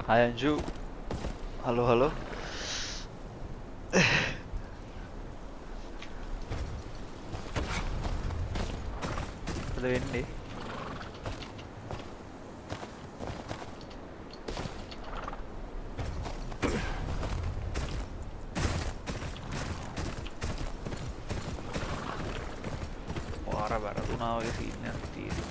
Hi Anju. Hello, hello. Hello, Indy. Wara bara tuna wage scene එකක් තියෙන්නේ.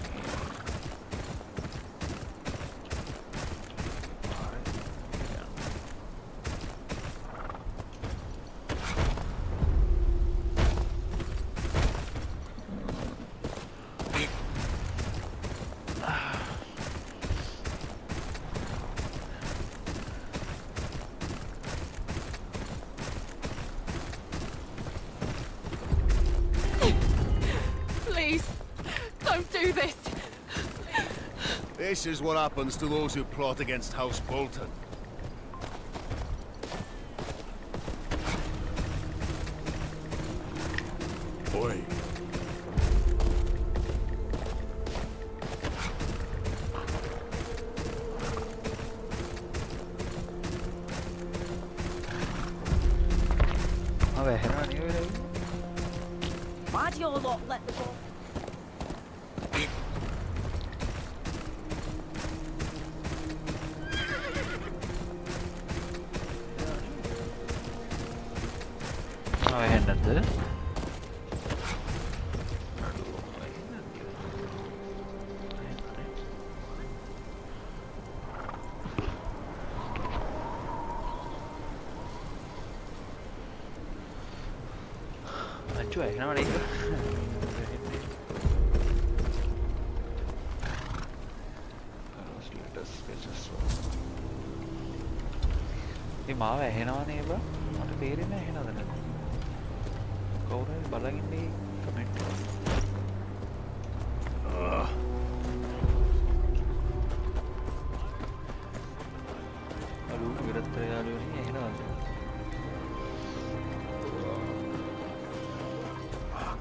Please, don't do this. This is what happens to those who plot against House Bolton. Oi. Why do your lot let the ball? എന്നത് അഞ്ചു എങ്ങനെ പറയുക මේ මාව ඇහෙනවනේ බා මට තේරෙන්නේ ඇහෙනවද නැද්ද කවුරු හරි බලන් ඉන්නේ කමෙන්ට් අලු විරත් යාළුවනේ ඇහෙනවද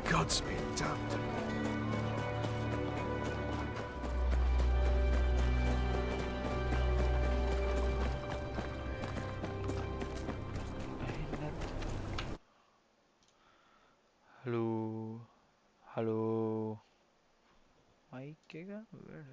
Godspeed, damned. Hello, hello. Mic එක where?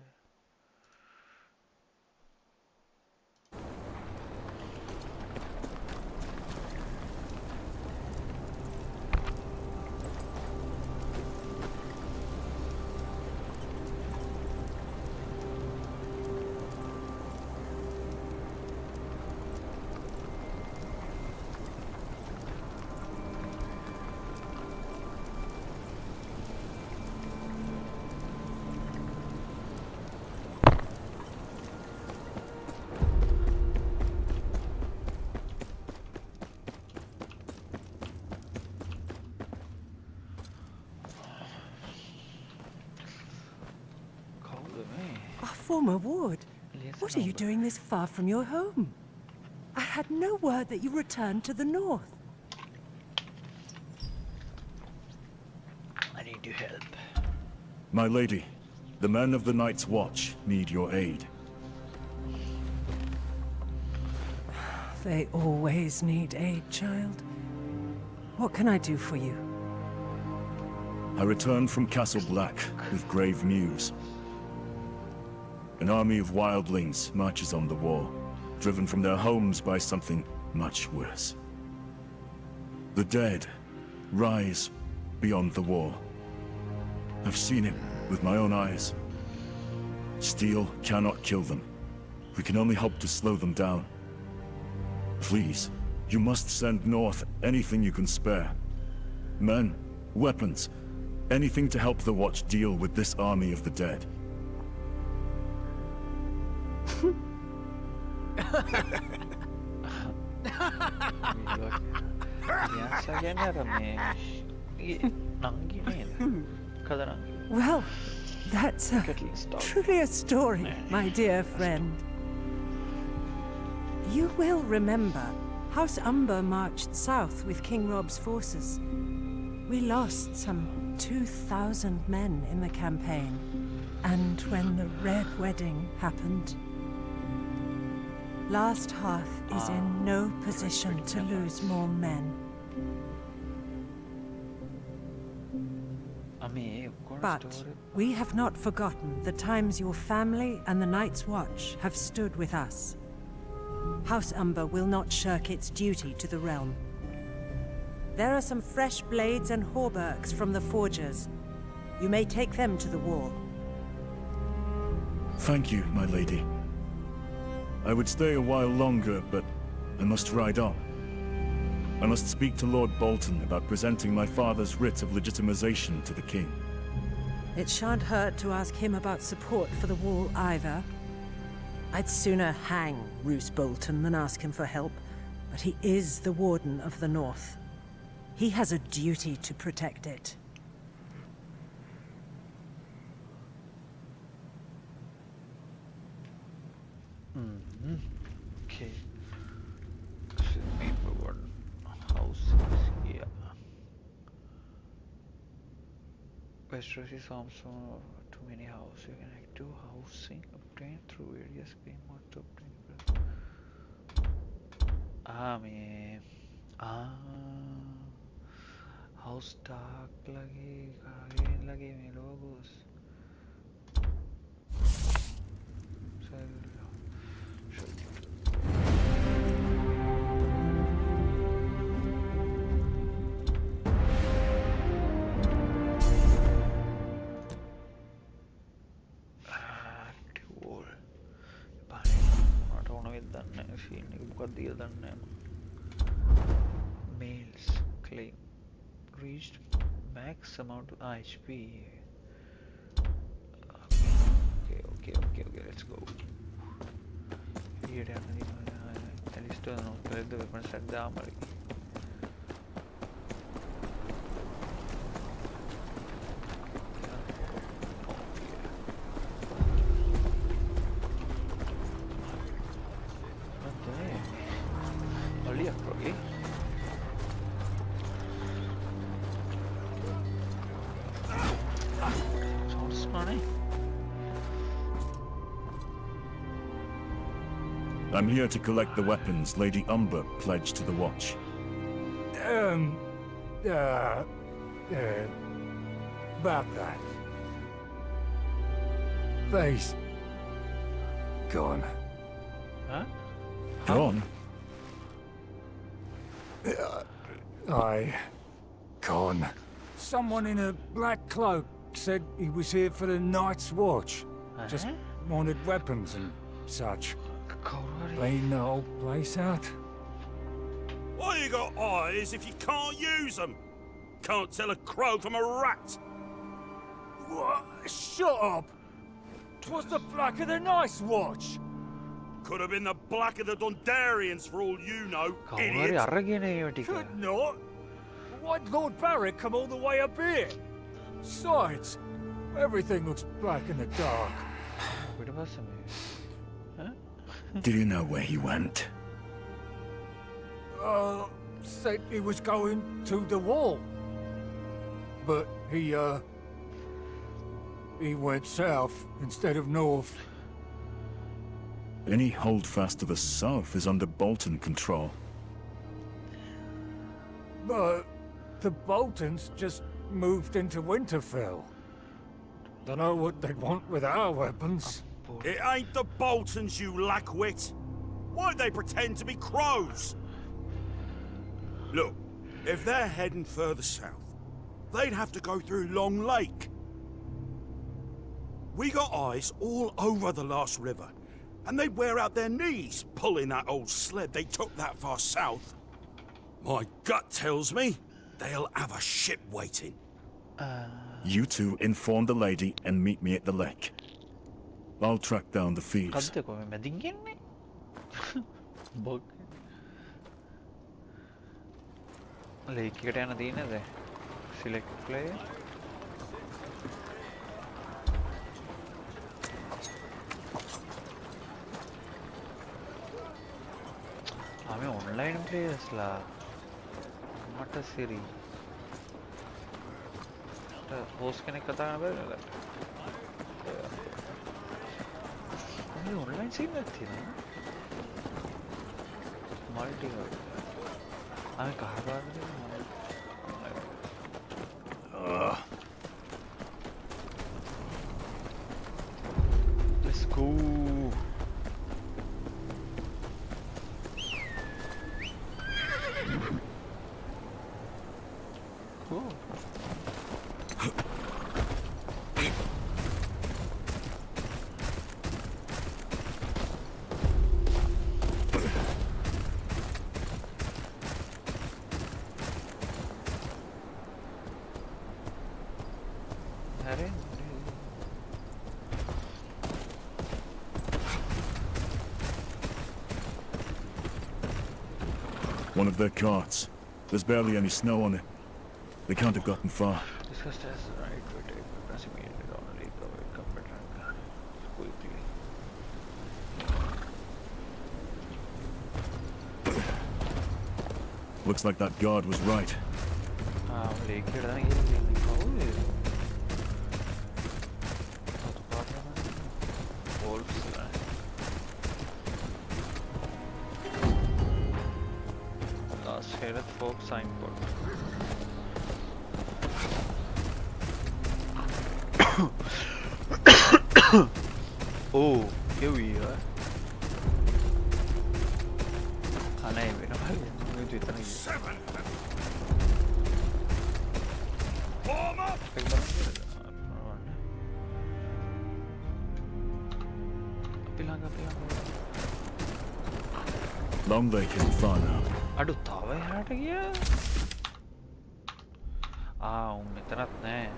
Former ward, what are you doing this far from your home? I had no word that you returned to the north. I need your help. My lady, the men of the Night's Watch need your aid. They always need aid, child. What can I do for you? I returned from Castle Black with grave news. An army of wildlings marches on the wall, driven from their homes by something much worse. The dead rise beyond the wall. I've seen it with my own eyes. Steel cannot kill them. We can only hope to slow them down. Please, you must send north anything you can spare. Men, weapons, anything to help the Watch deal with this army of the dead. Well, that's truly a story, my dear friend. You will remember, House Umber marched south with King Rob's forces. We lost some 2,000 men in the campaign. And when the Red Wedding happened, Last Hearth is in no position to lose more men. But we have not forgotten the times your family and the Night's Watch have stood with us. House Umber will not shirk its duty to the realm. There are some fresh blades and hauberks from the forgers. You may take them to the wall. Thank you, my lady. I would stay a while longer, but I must ride on. I must speak to Lord Bolton about presenting my father's writ of legitimization to the king. It shan't hurt to ask him about support for the wall either. I'd sooner hang Roose Bolton than ask him for help, but he is the Warden of the North. He has a duty to protect it. Okay. House. Yeah. Westeros is also too many houses. You can active housing obtained through various game modes to obtain. House dark lagi में लोग उस Males claim reached max amount of HP. Okay, let's go. Here at least collect the weapons at the armory. I'm here to collect the weapons Lady Umber pledged to the Watch. About that. They's gone. Huh? Gone? Gone. Someone in a black cloak said he was here for the Night's Watch. Just wanted weapons and such. Clean the whole place out. Why you got eyes if you can't use them? Can't tell a crow from a rat. What? Shut up! 'Twas the black of the Night's Watch. Could have been the black of the Dundarians for all you know, idiot. Could not. Why'd Lord Barrick come all the way up here? Besides, everything looks black in the dark. Do you know where he went? Said he was going to the wall. But he went south instead of north. Any holdfast to the south is under Bolton control. But the Boltons just moved into Winterfell. Dunno what they'd want with our weapons. It ain't the Boltons, you lackwit. Why'd they pretend to be crows? Look, if they're heading further south, they'd have to go through Long Lake. We got eyes all over the last river, and they'd wear out their knees pulling that old sled they took that far south. My gut tells me they'll have a ship waiting. You two inform the lady and meet me at the lake. I'll track down the thieves. කද්ද කොහේ මැදින් යන්නේ? Box. Lake එකට යන තියෙනද? Select player. ආමේ online players ලා. මට සිරි. host කෙනෙක් කතා කරන්න බැරිද? මේ online scene එකක් තියෙනවා. multi ආමේ කහපාරද? Let's go. Cool. One of their carts. There's barely any snow on it. They can't have gotten far. Discussed as the right to take press immediately on leak away competent quickly. Looks like that guard was right. Leak here then again. Wolves. Last here at folk signboard. Oh, here we are. Anay, we're not. Seven. Form up. Long Lake isn't far now. Aduh, tahu ya ada dia. Meterat ne.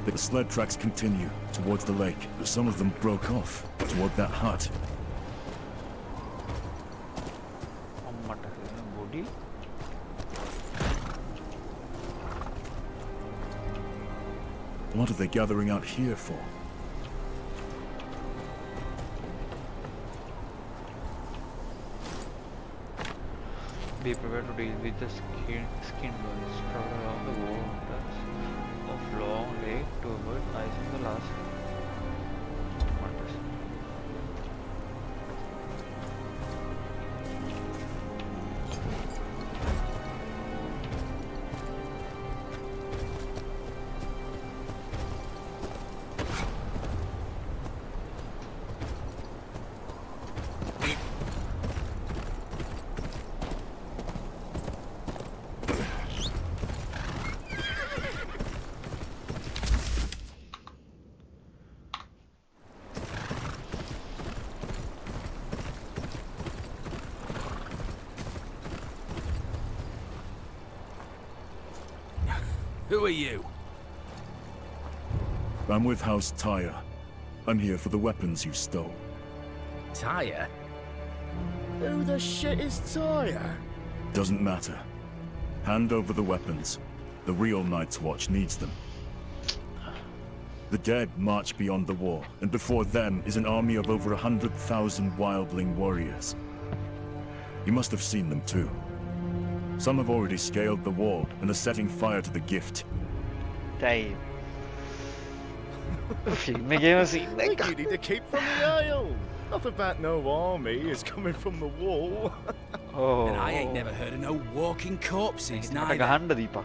The sled tracks continue towards the lake, but some of them broke off toward that hut. What are they gathering out here for? Be prepared to deal with the skin burns. Travel around the waters of Long Lake to avoid ice in the last waters. Who are you? I'm with House Tyre. I'm here for the weapons you stole. Tyre? Who the shit is Tyre? Doesn't matter. Hand over the weapons. The real Night's Watch needs them. The dead march beyond the wall, and before them is an army of over 100,000 wildling warriors. You must have seen them too. Some have already scaled the wall and are setting fire to the gift. Damn. Filmiga med scene Think you need to keep from the Isle. Nothing about no army is coming from the wall. Oh. And I ain't never heard of no walking corpses, neither. Gahanda Deepa.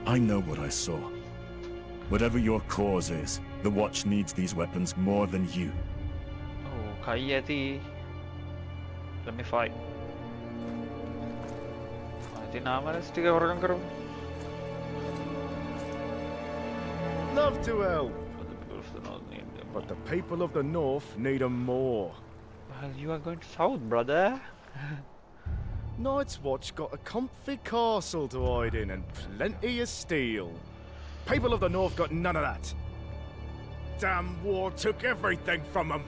I know what I saw. Whatever your cause is, the Watch needs these weapons more than you. Oh, Kayati. Let me fight. I think I'm gonna Love to help, but the people of the North need 'em more. Well, you are going south, brother. Night's Watch got a comfy castle to hide in and plenty of steel. People of the North got none of that. Damn war took everything from them.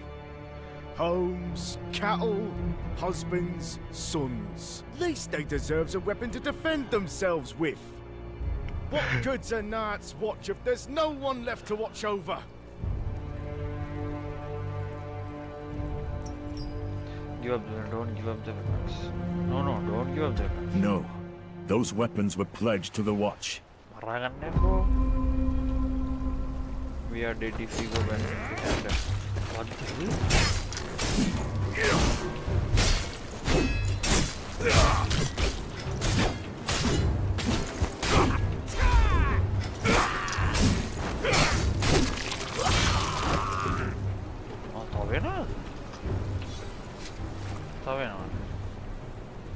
Homes, cattle, husbands, sons. Least they deserves a weapon to defend themselves with. What good's a Night's Watch if there's no one left to watch over? Give up the, don't give up the weapons. No, don't give up the weapons. No. Those weapons were pledged to the Watch. Maragannya bro. We are dead if we go back and what the hell?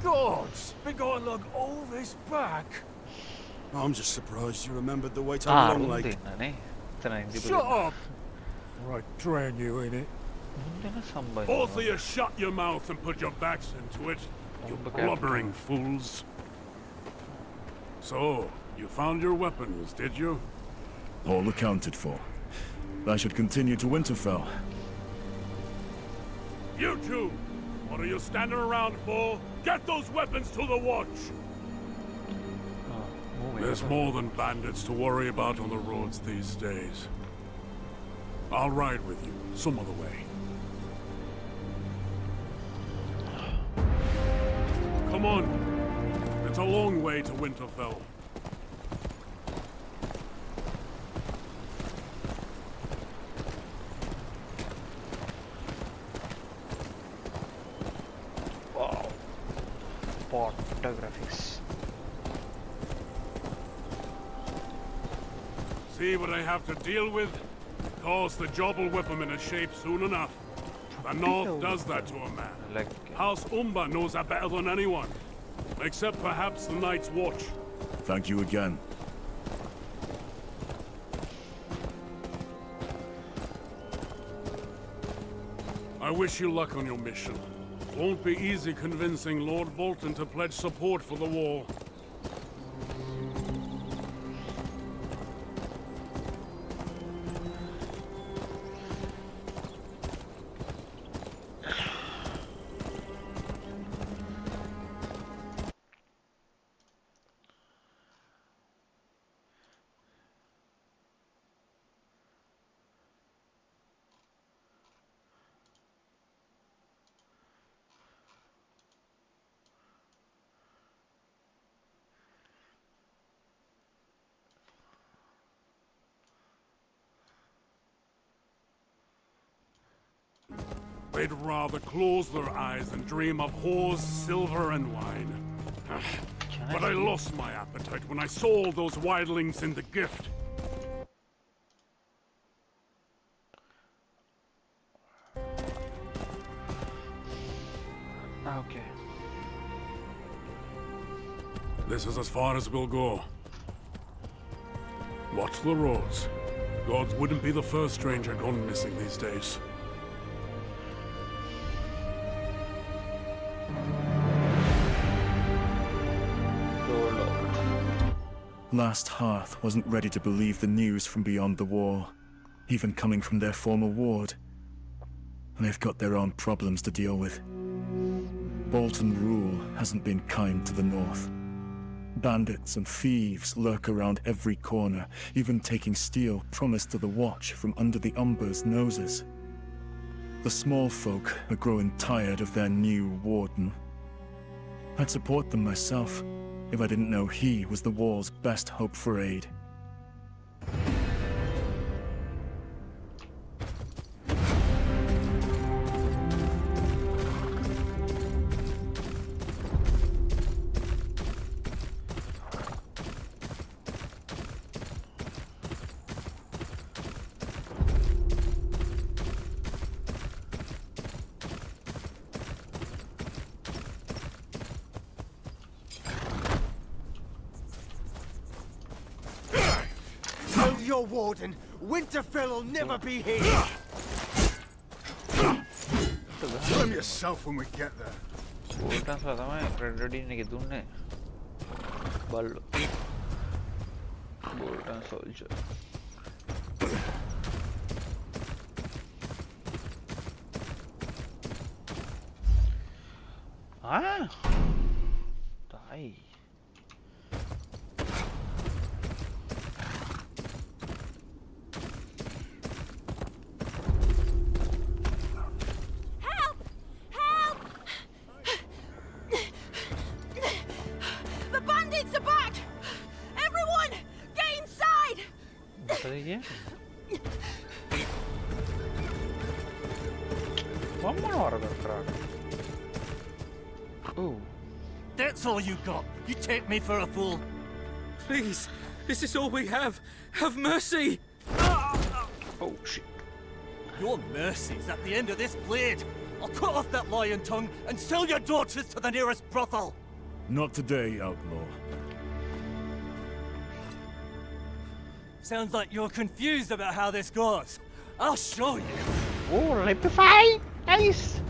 Gods, been going to look all this back. I'm just surprised you remembered the way to Long Lake. Shut up! Or I drown you in it. Both of you shut your mouth and put your backs into it, you blubbering fools. So, you found your weapons, did you? All accounted for. I should continue to Winterfell. You two! What are you standing around for? Get those weapons to the Watch! There's more than bandits to worry about on the roads these days. I'll ride with you, some other way. Come on. It's a long way to Winterfell. Wow. Photographics. See what I have to deal with? Of course, the job will whip him into shape soon enough. The North does that to a man. Like House Umber knows that better than anyone. Except perhaps the Night's Watch. Thank you again. I wish you luck on your mission. Won't be easy convincing Lord Bolton to pledge support for the war. They'd rather close their eyes and dream of whores, silver, and wine. But I lost my appetite when I saw all those wildlings in the gift. okay. This is as far as we'll go. Watch the roads. God wouldn't be the first stranger gone missing these days. Last Hearth wasn't ready to believe the news from beyond the wall, even coming from their former ward. And they've got their own problems to deal with. Bolton rule hasn't been kind to the North. Bandits and thieves lurk around every corner, even taking steel promised to the Watch from under the Umber's noses. The small folk are growing tired of their new warden. I'd support them myself, if I didn't know he was the Wall's best hope for aid. your warden. Winterfell will never be here. Tell him yourself when we get there. Boltan sala තමයි Redreading එකේ දුන්නේ. බල්ලෝ. Boltan soldier. Ah! Die. Help! Help! The bandits are back! Everyone, get inside! මොකද කියන්නේ? මම මොනවද කරන්නේ? Oh. That's all you got. You take me for a fool. Please, this is all we have. Have mercy. Oh shit. Your mercy's at the end of this blade. I'll cut off that lion tongue and sell your daughters to the nearest brothel. Not today, outlaw. Sounds like you're confused about how this goes. I'll show you. Oh, Leapify! Nice!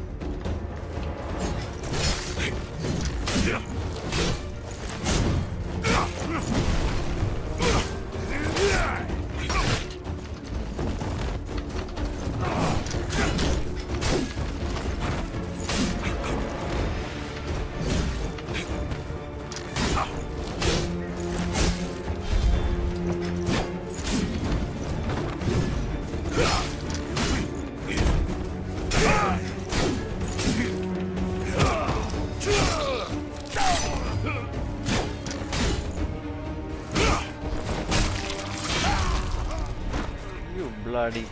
Bloody. You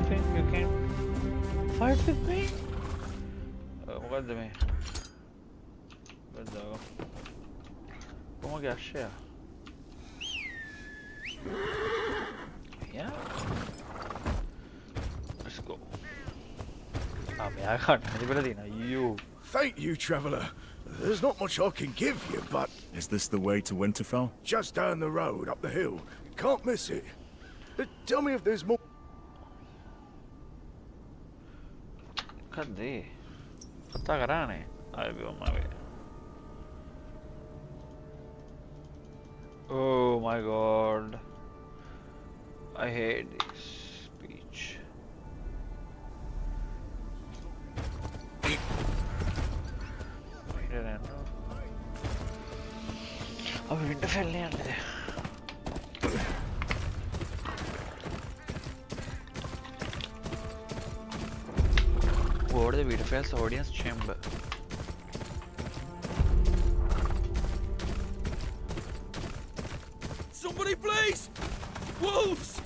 think you can fight with me? What me? Como que achei? Yeah. Let's go. Ah, me, I can't. You. Thank you, traveller. There's not much I can give you, but Is this the way to Winterfell? just down the road, up the hill. Can't miss it. Tell me if there's more. Cadê? Tá grande? I'll be on my way. Oh my god. I hate this speech. अब Winterfell नहीं आने दे What the Winterfell's audience chamber? Somebody, please! Wolves!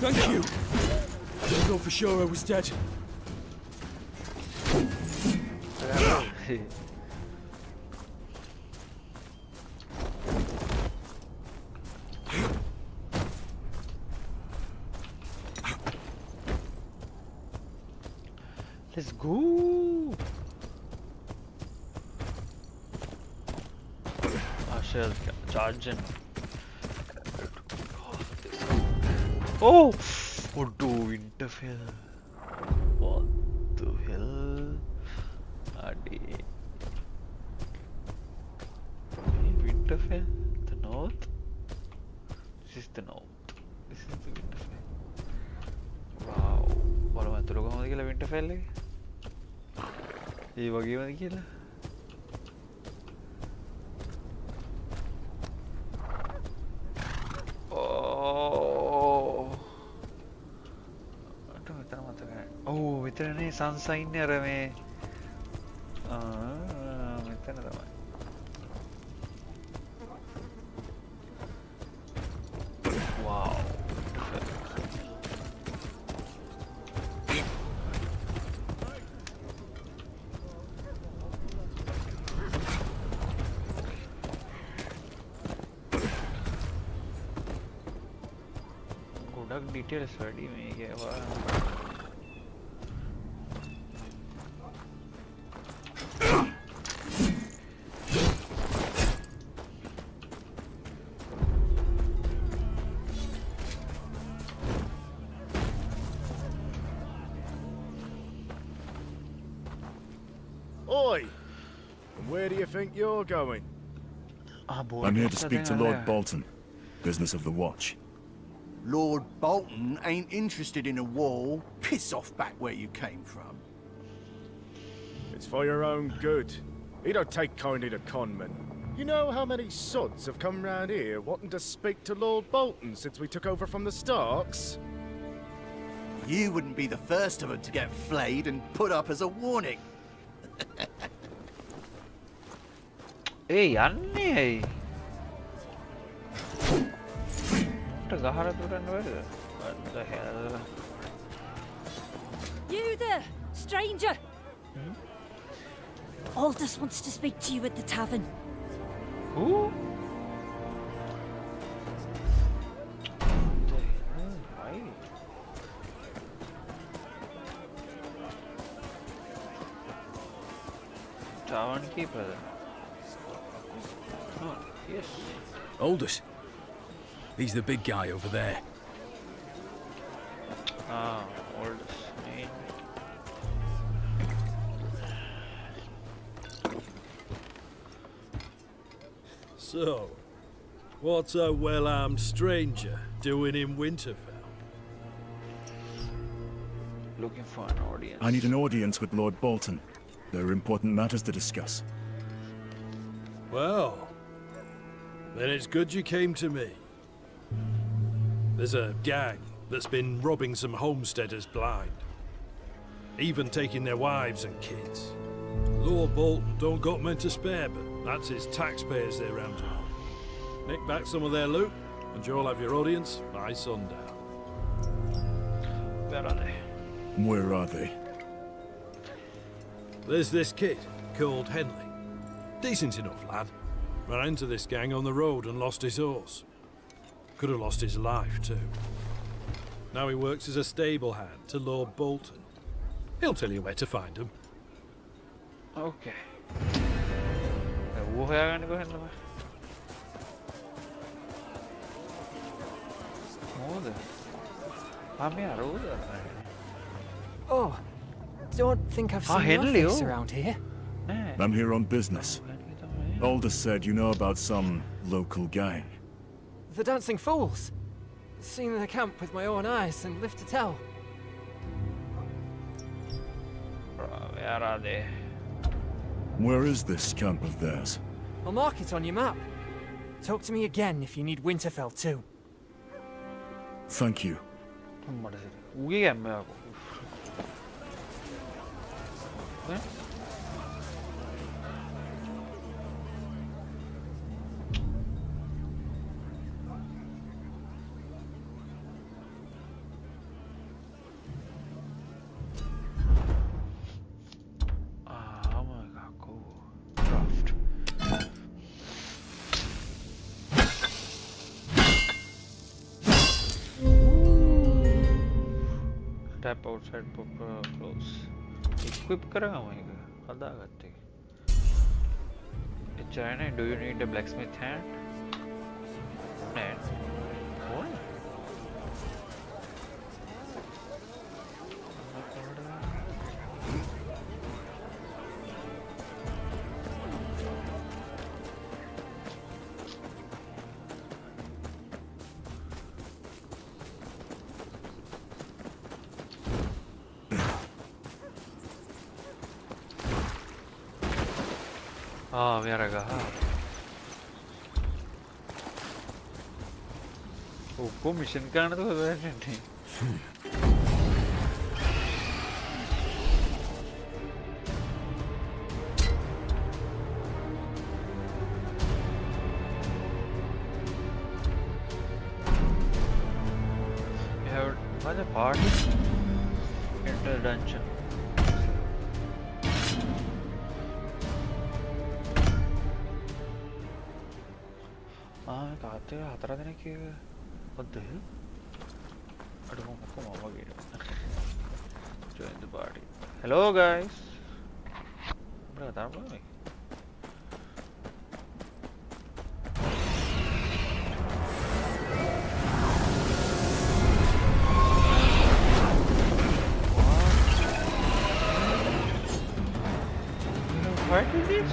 Thank you. I thought for sure I was dead. Let's go. I shall charge in. Oh! Oh, do Winterfell. What the hell? Adi. Winterfell? The north? This is the north. This is the Winterfell. Wow. බලමු අතට කොහොමද කියලා Winterfell එක? ඒ වගේමද කියලා? මෙතනනේ සංසා ඉන්නේ අර මේ මෙතන තමයි පොඩ්ඩක් ඩීටේල්ස් වැඩි මේකේ Oi! And where do you think you're going? I'm here to speak to Lord Bolton. Business of the Watch. Lord Bolton ain't interested in a war. Piss off back where you came from. It's for your own good. He don't take kindly to conmen. You know how many sods have come round here wanting to speak to Lord Bolton since we took over from the Starks? You wouldn't be the first of them to get flayed and put up as a warning. Hey, Annie! What the hell? You there, stranger! Aldous wants to speak to you at the tavern. Who? Tavern keeper. Oh, yes. Aldous. He's the big guy over there. Ah, Aldous. Main. So, what's a well-armed stranger doing in Winterfell? Looking for an audience. I need an audience with Lord Bolton. There are important matters to discuss. Well, then it's good you came to me. There's a gang that's been robbing some homesteaders blind. Even taking their wives and kids. Lord Bolton don't got men to spare, but that's his taxpayers they're rounding up. Nick back some of their loot, and you'll have your audience by sundown. Where are they? Where are they? There's this kid called Henley. Decent enough lad. Ran into this gang on the road and lost his horse. Could have lost his life too. Now he works as a stable hand to Lord Bolton. He'll tell you where to find him. Okay. Wo hoyaganne kohenna ba? Moda. Me aroda. Oh, don't think I've seen your Henley, face oh. around here. I'm here on business. Aldous said you know about some local gang. The Dancing Fools. Seen their camp with my own eyes and live to tell. Where are they? Where is this camp of theirs? I'll mark it on your map. Talk to me again if you need Winterfell too. Thank you. What is it? We are Mergo. Tap outside close. Equip karanga mega. Hadagatte. China, do you need a blacksmith hand? And what? Ah, viraga. Oh, mission करना तो है नहीं. You have another part. Enter dungeon. Ah, कहते हैं हाथरा देने की. What the hell? Join the party. Hello guys. Berapa nih? What is this?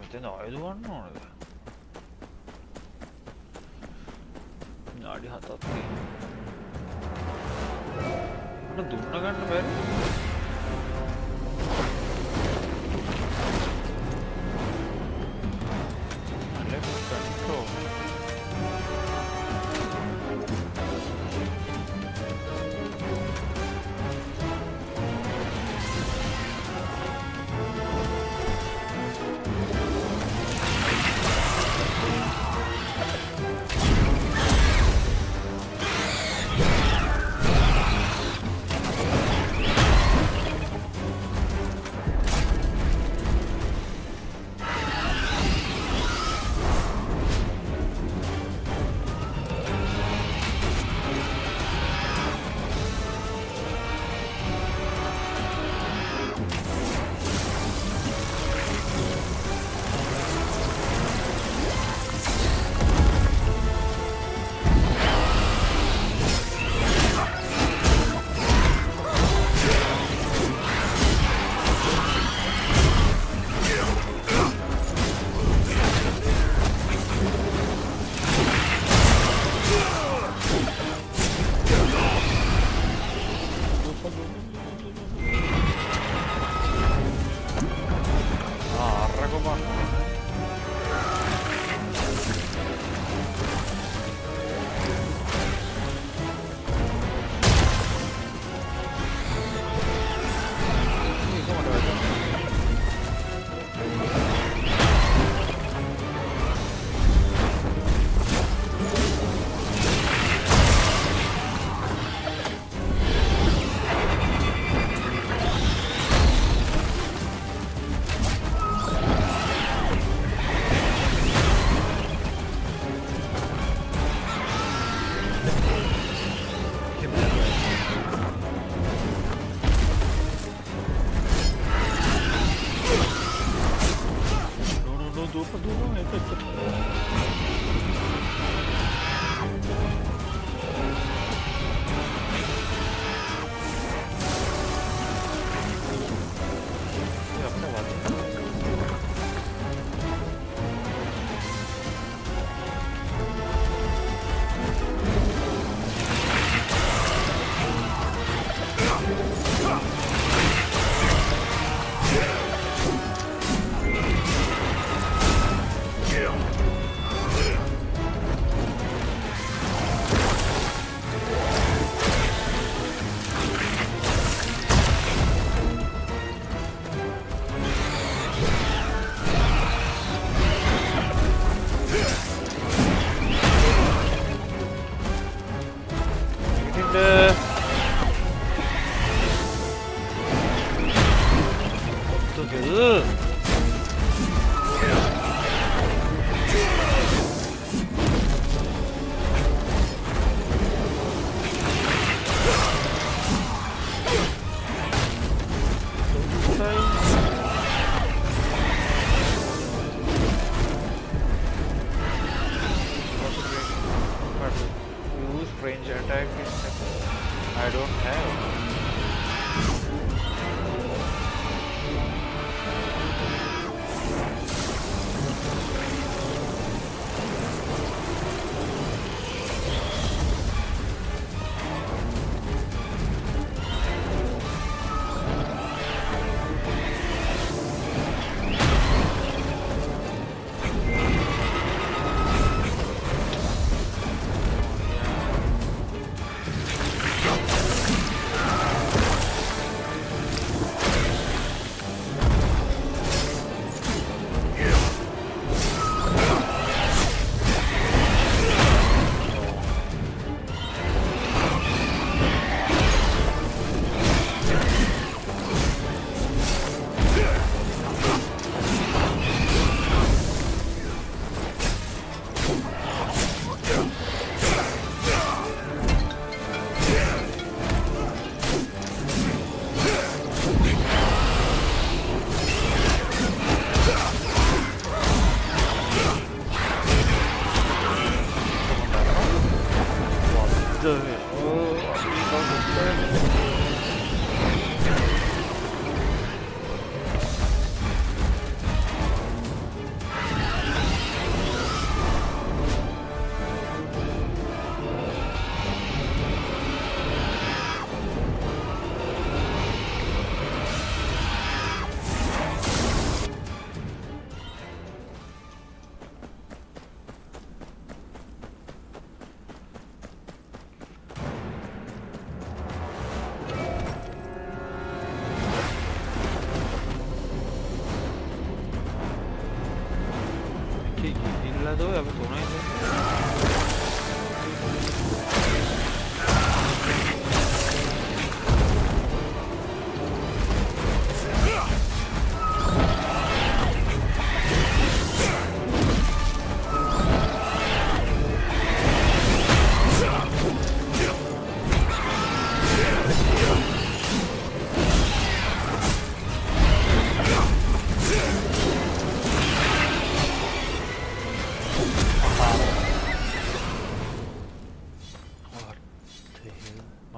මෙතන ආයුධ ගන්න ඕනද? නාඩි හතක් තියෙනවා. මට දුන්න ගන්න බැරි. Left control. attack is I don't have.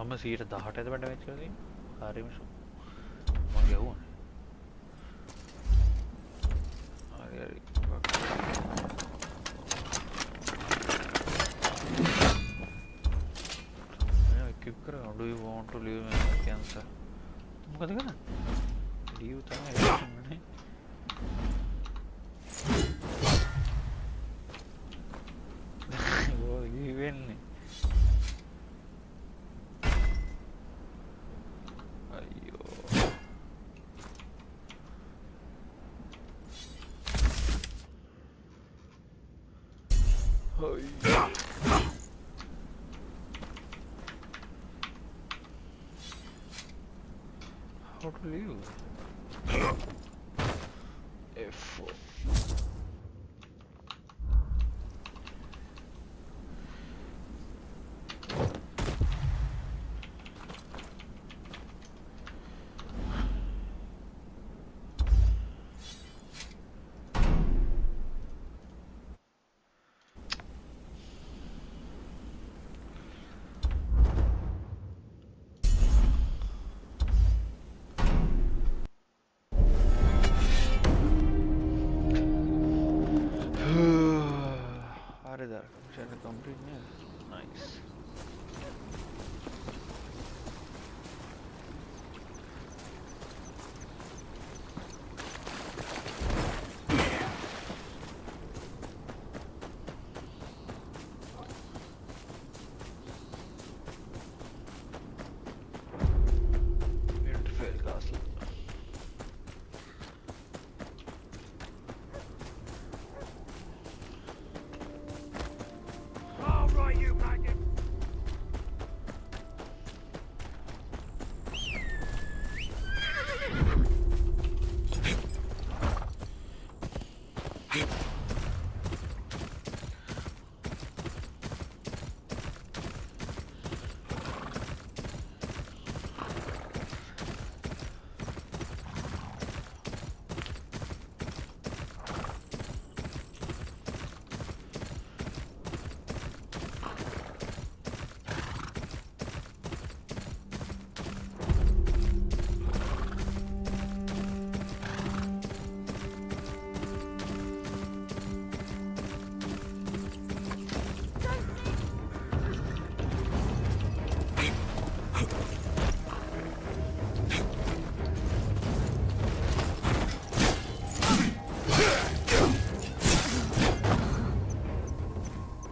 මම 118ද වැඩ වෙච්ච කලින් හරිම ෂෝ මම ගැහුවා හරි මම equip කරා do you want to leave me cancer මොකද කරන්නේ leave තමයි කරන්නේ ඕ ඉවෙන්නේ How to leave? F4. Nice. Beautiful castle. All right, you maggot.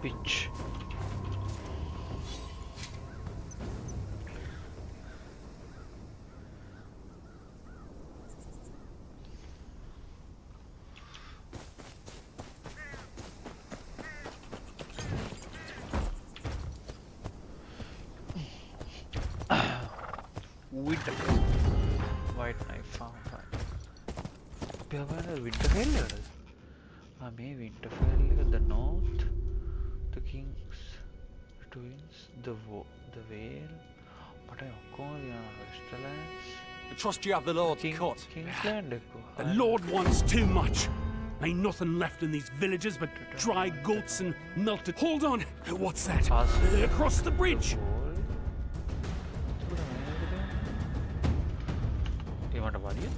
Pitch. White knife found. Winterfell. May Winterfell, the north, the King's Twins, the Vale. But I call the Westerlands. I trust you have the Lord's cut. Kingsland. The Lord wants too much. Ain't nothing left in these villages but dry goats and melted. Hold on! What's that? Across the bridge! You want a body?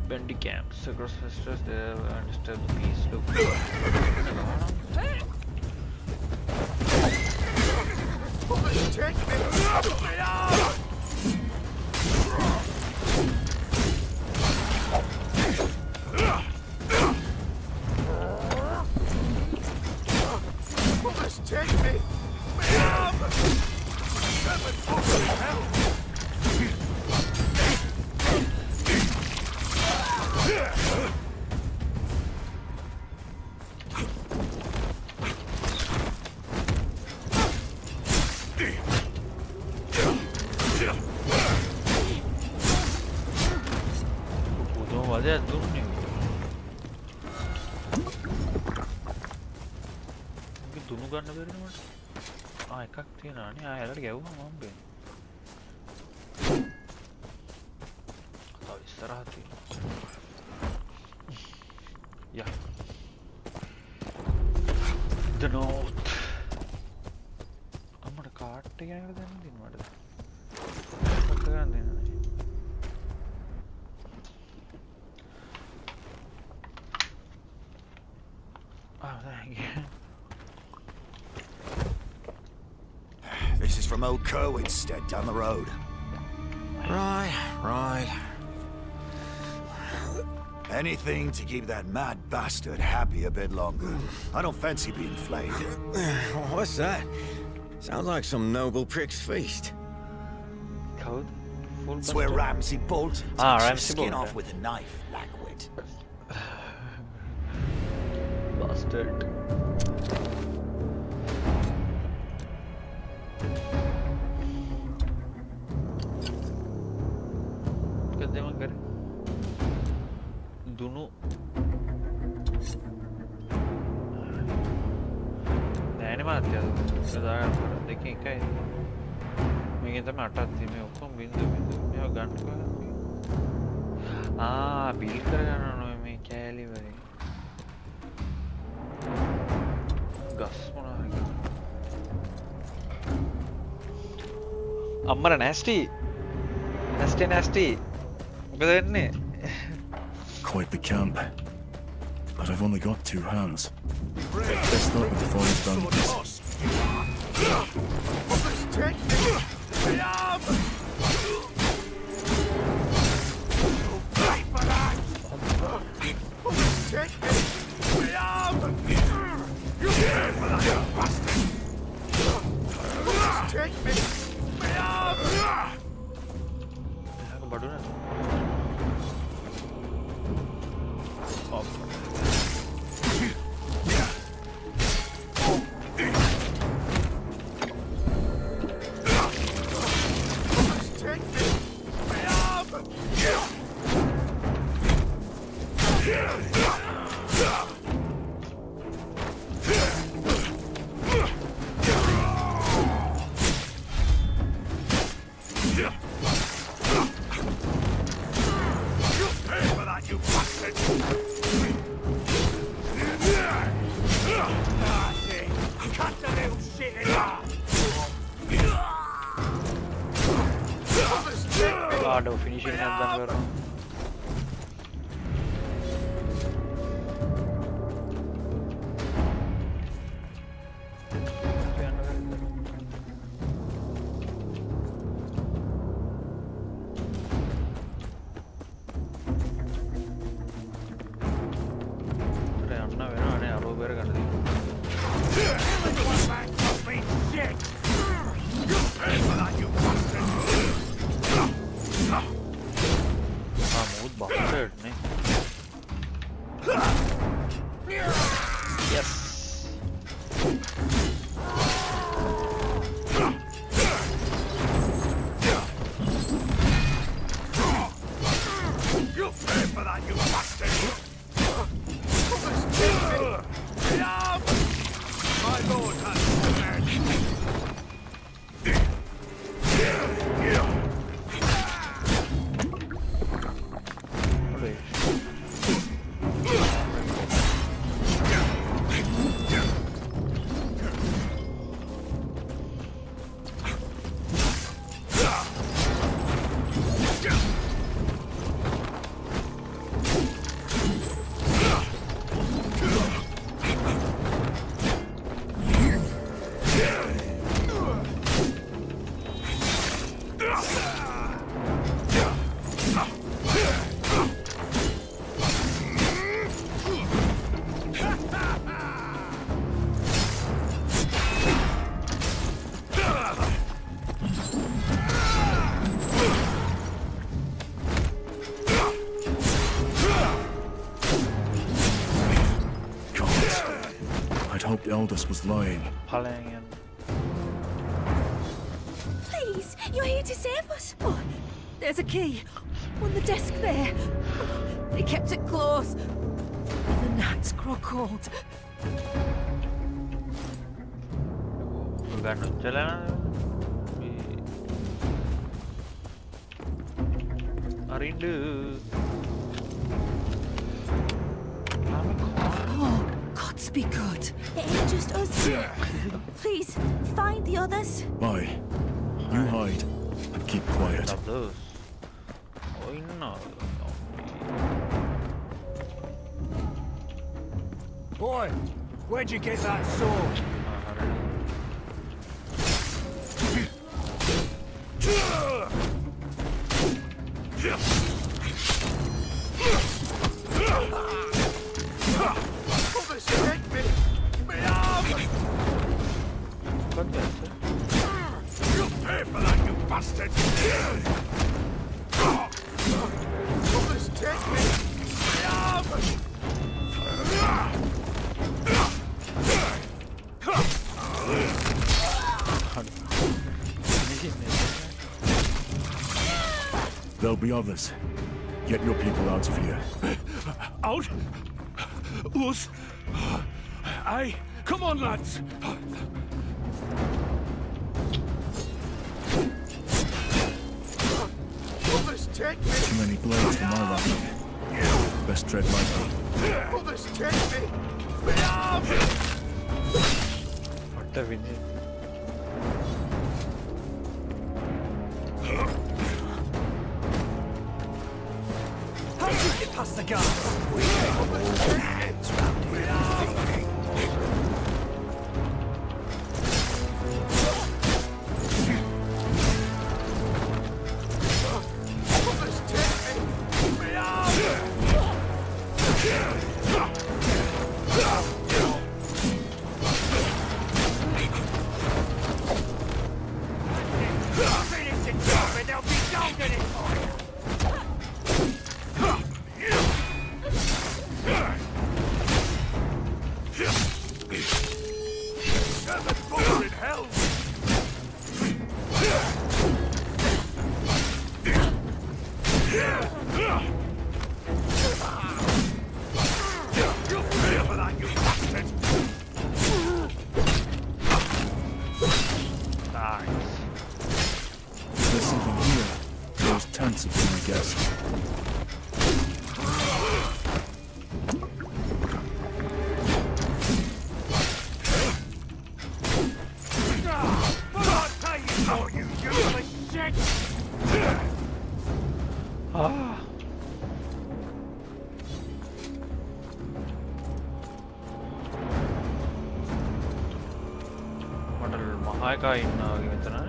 Bendy camps across Westeros, there and disturb the peace. Look. Take me! Yeah. The north. I'm gonna cart again. This is from old Kerwin's stead down the road. Right. Anything to keep that mad bastard happy a bit longer. I don't fancy being flayed. What's that? Sounds like some noble prick's feast. Code? Full It's where Ramsay Bolton takes your skin off with a knife, Blackwit. Bastard. दोनों मैंने मार दिया देखिए क्या है मैं कहता मैं हटाती मैं उसको बिंदु मैं गन को बिल कर गाना मैं क्या ली भाई गस बना अम्मरा nasty Quite the camp, but I've only got 2 hands. Let's start with the forest done. finishing and then we're on. വേറെ കണ്ടത് Smooth bastard, ne? Yes. You'll pay for that, you bastard! My lord has command. Eldest was lying. Please, you're here to save us. Oh, there's a key on the desk there. They kept it close. The nights grow cold. Gods be good. It ain't just us here. Please, find the others. Bye. You hide and keep quiet. Boy, where'd you get that sword? You'll pay for that, you bastard! Brothers, take me! There'll be others. Get your people out of here. Out? Us? Aye, come on, lads! Take me. Too many blades for my liking. Best tread lightly. Brothers, take me! What a vision. How did you get past the guards? There's something here. Those tents have been, I guess. Mahaka in gimana?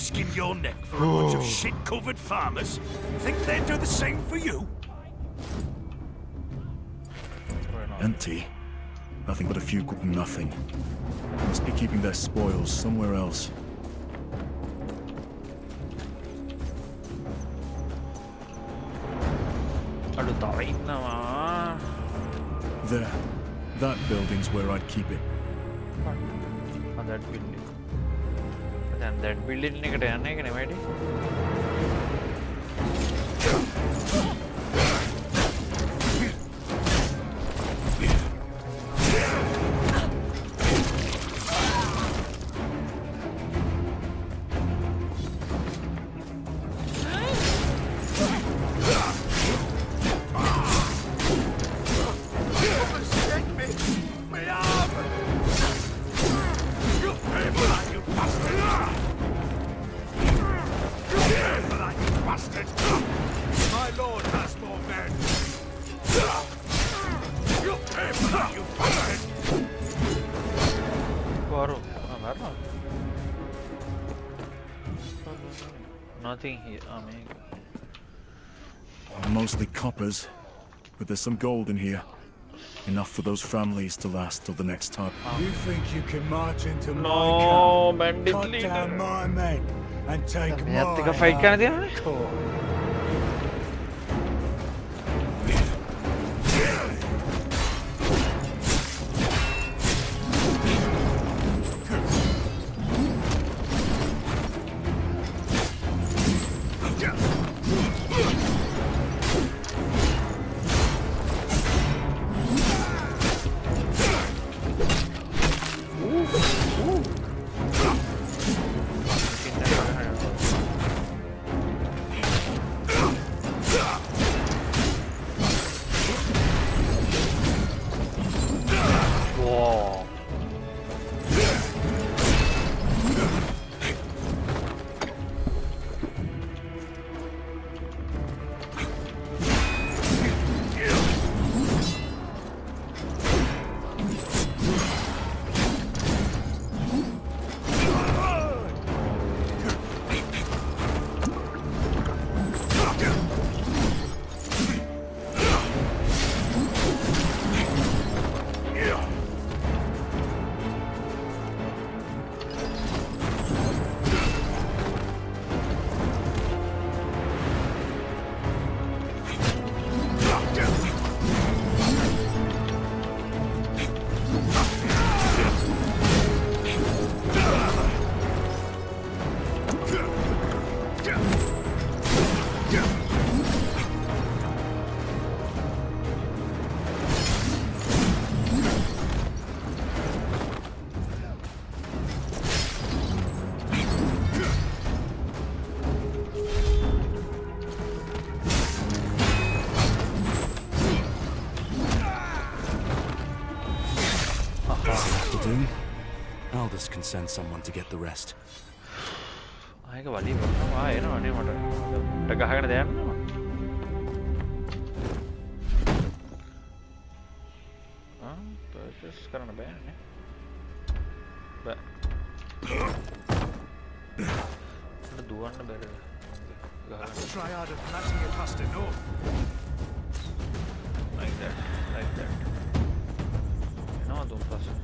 risking your neck for a bunch of shit-covered farmers? Think they'd do the same for you? Empty. Nothing but a few cooking nothing. Must be keeping their spoils somewhere else. There. That building's where I'd keep it. That building. And that building එකට යන්නේ එක නෙමෙයිද? Nothing here. I mean, mostly coppers, but there's some gold in here. Enough for those families to last till the next time. You think you can march into No, my camp, bandit cut leader. down my men, and take my මෙයාත් එක fight කරන්න තියන්නේ? core? Aldous can send someone to get the rest. ආයක වලි වුණා එනවනේ මට. ට ගහගෙන දැම්මනවා. Purchase කරන්න බෑනේ. බෑ. මට දුවන්න බැහැ. That's the triad of planting it past it north. Like that. Like that. No, don't pass it.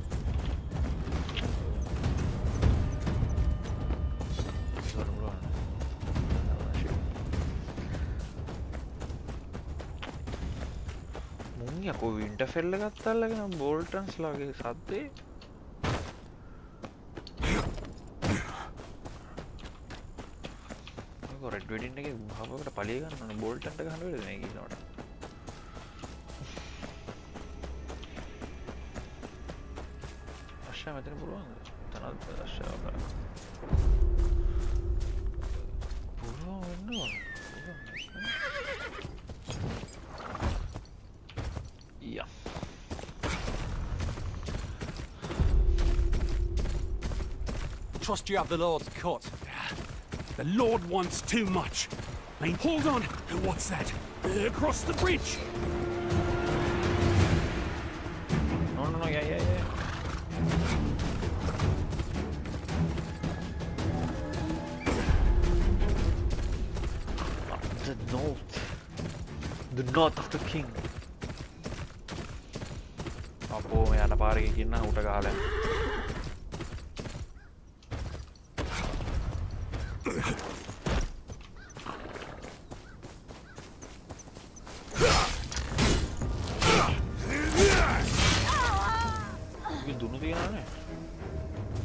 යකෝ වින්ටර්ෆෙල් එකත් අල්ලගෙන බෝල්ටන්ස් ලාගේ සද්දේ මේක රෙඩ් වෙඩින් එකේ ගහපකට පලිය ගන්න ඕනේ බෝල්ටන්ට ගහන්න වෙලද මේ කියනකොට අශ්ෂා මෙතන පුළුවන්ද තනත් අශ්ෂා පුළුවන් වෙනවා Yeah. Trust you have the Lord's cut. The Lord wants too much. I mean, hold on. What's that? Across the bridge. No, yeah. The North of the King. අපෝ මෙයාට පාරේ ගින්න උට කාලේ. දුනු තියනනේ.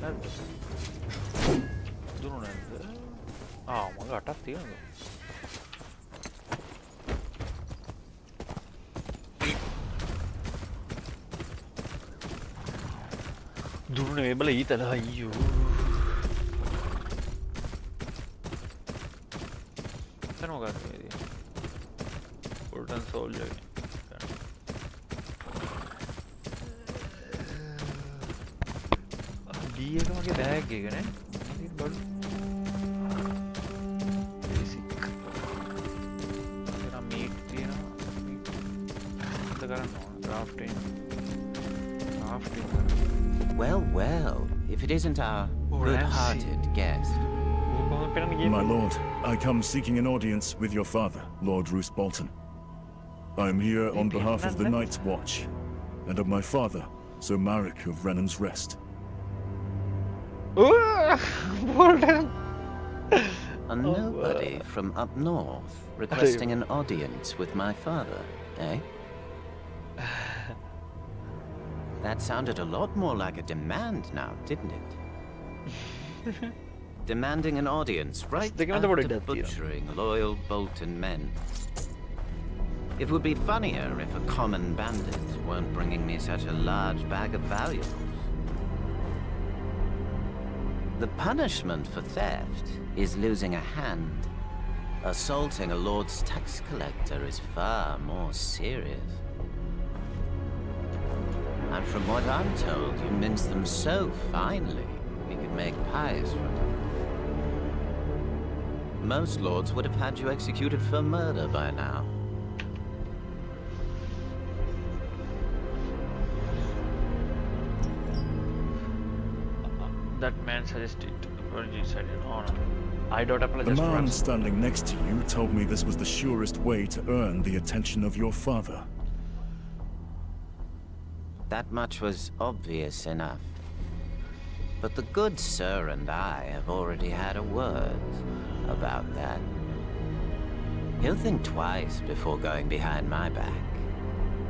නැද්ද? දුනු නැද්ද? මගේ 8ක් තියෙනවා. දුන්න මේබල ඊතල අයියෝ තනෝ ගන්න ෆොල්ටන් සෝල්ජර් ඩී එක මගේ බෑග් එක නේ ඉතින් බලමු බේසික් එතන මීට් තියෙනවා මීට් කරන්න ඕන ක්‍රාෆ්ටින් Well, if it isn't our good-hearted guest. My lord, I come seeking an audience with your father, Lord Roose Bolton. I am here on behalf of the Night's Watch, and of my father, Sir Marek of Renan's Rest. A nobody from up north requesting an audience with my father, eh? That sounded a lot more like a demand now, didn't it? Demanding an audience right after butchering loyal Bolton men. It would be funnier if a common bandit weren't bringing me such a large bag of valuables. The punishment for theft is losing a hand. Assaulting a lord's tax collector is far more serious. And from what I'm told, you mince them so finely, we could make pies from them. Most lords would have had you executed for murder by now. That man suggested apologies in honor. I don't apologize. The man standing next to you told me this was the surest way to earn the attention of your father. That much was obvious enough. But the good sir and I have already had a word about that. He'll think twice before going behind my back.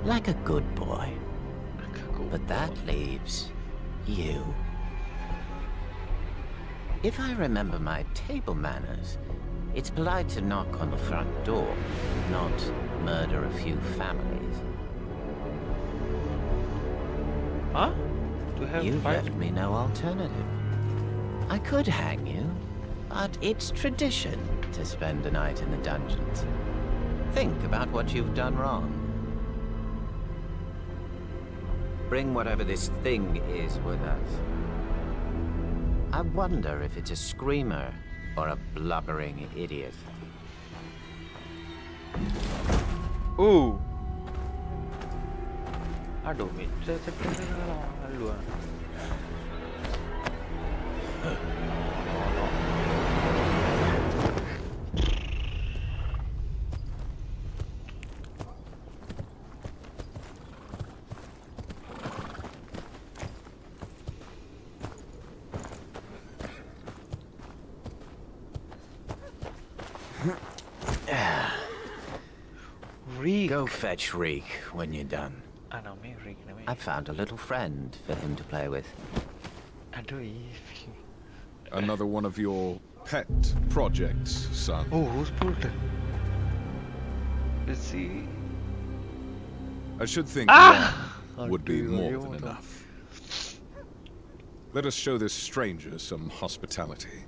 Like a good boy. But that leaves you. If I remember my table manners, it's polite to knock on the front door, not murder a few families. Huh? You've left me no alternative. I could hang you, but it's tradition to spend a night in the dungeons. Think about what you've done wrong. Bring whatever this thing is with us. I wonder if it's a screamer or a blubbering idiot. Ooh. Aduh, haluan. Reek. Go fetch Reek when you're done. I know me, Reek. I found a little friend for him to play with. Another one of your pet projects, son. Oh, who's pulled it? Let's see. I should think one would be more than enough. Let us show this stranger some hospitality.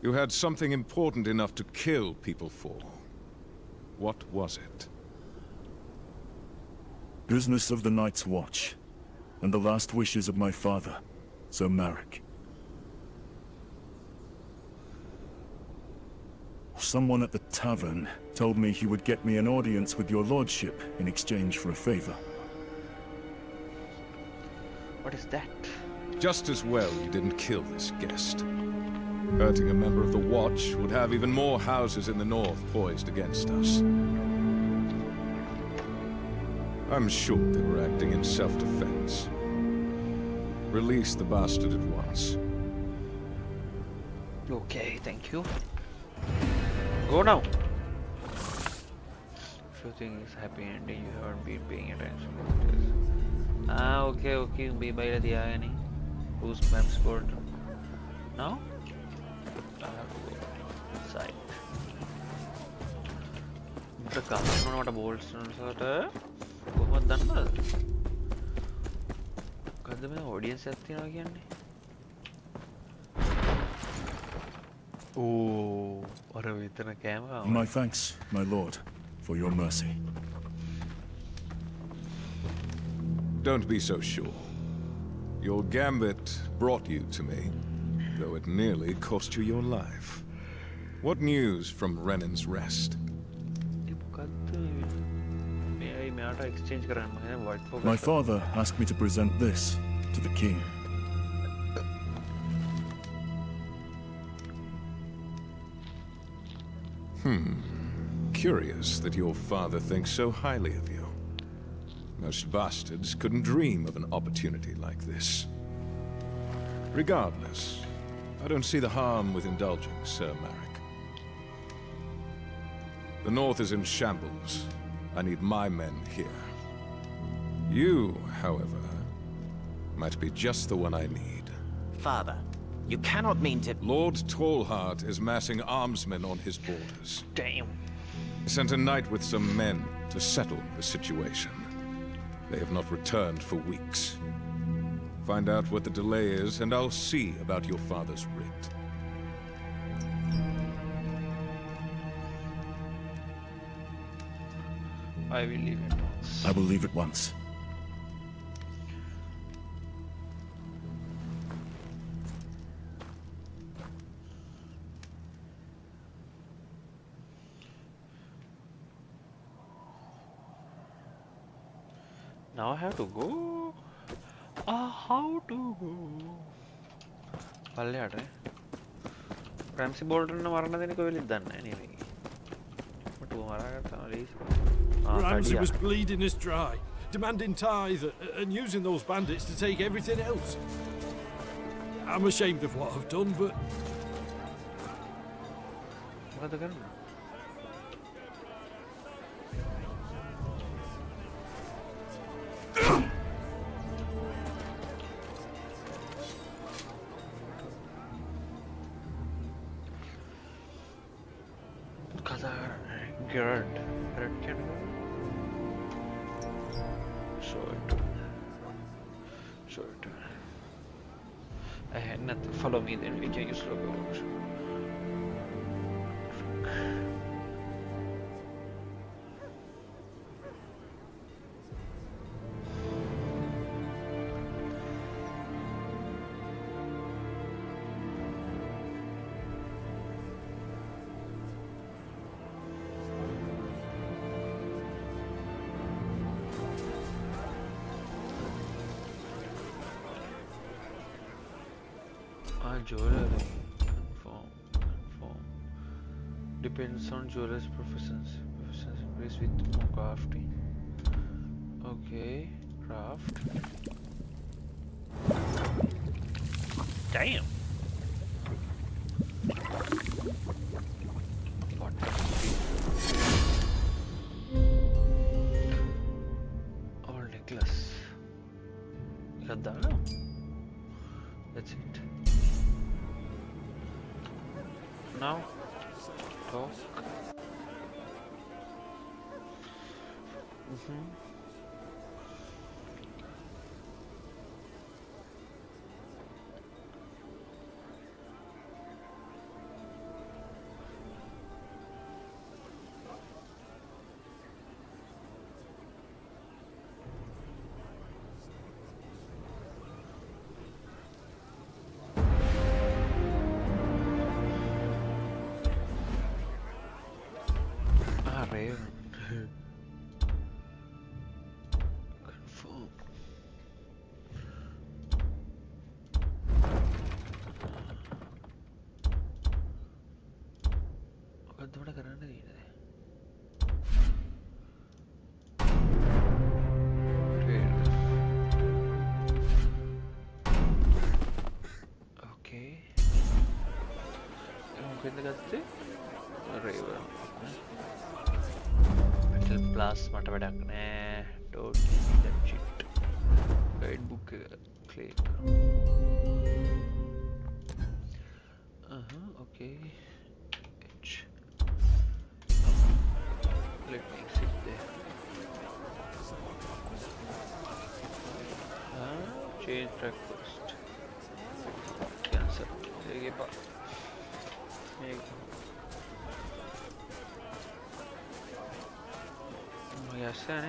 You had something important enough to kill people for. What was it? Business of the Night's Watch, and the last wishes of my father, Sir Marek. Someone at the tavern told me he would get me an audience with your lordship in exchange for a favor. What is that? Just as well you didn't kill this guest. Hurting a member of the Watch would have even more houses in the north poised against us. I'm sure they were acting in self-defense. Release the bastard at once. Okay, thank you. Go now. If you think it's happy ending, you haven't been paying attention to this. Okay. Be by the agony. Who's Mem's board? Now? I have to go inside. The castle not a bolt stone sort of. What done? Got the audience at the again. Oh, what a camera. My thanks, my lord, for your mercy. Don't be so sure. Your gambit brought you to me, though it nearly cost you your life. What news from Renan's Rest? My father asked me to present this to the king. Curious that your father thinks so highly of you. Most bastards couldn't dream of an opportunity like this. Regardless, I don't see the harm with indulging, Sir Marek. The North is in shambles. I need my men here. You, however, might be just the one I need. Father, you cannot mean to... Lord Tallheart is massing armsmen on his borders. Damn. He sent a knight with some men to settle the situation. They have not returned for weeks. Find out what the delay is, and I'll see about your father's writ. I will leave it once. I will leave it once. Now I have to go. How to go? Palle Ramsey Bolton na marana dene koi liddan anyway. But wo mara karta please. Ramsey was bleeding us dry, demanding tithe and using those bandits to take everything else. I'm ashamed of what I've done, but what the gun? Gerard can short. I had nothing. Follow me, then we can use logo. Jeweler form depends on jeweler's proficiency increase with more crafting. Okay, craft. Damn. What? Old necklace. That's it. Now, talk. See? River. Metal plus මට වැඩක් නෑ. Don't need that shit. Guide book click. Okay. H. Let me sit there. Change breakfast. Cancel. There you go. Yes, sir.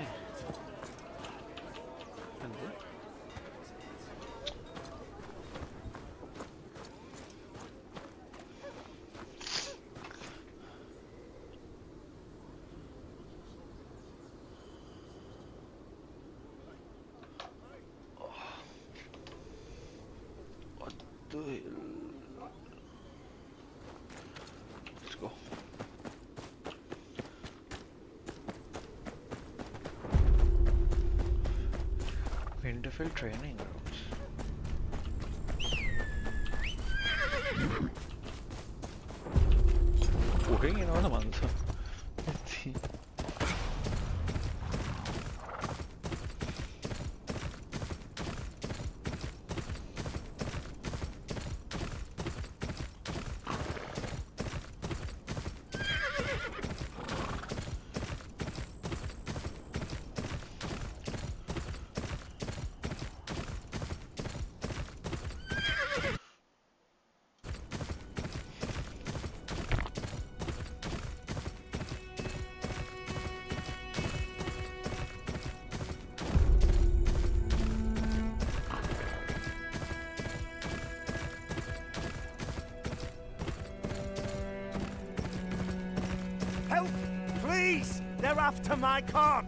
What the hell? Let's go. Winterfell training grounds. Working in all a month. Let's see. Help! Please! They're after my cart!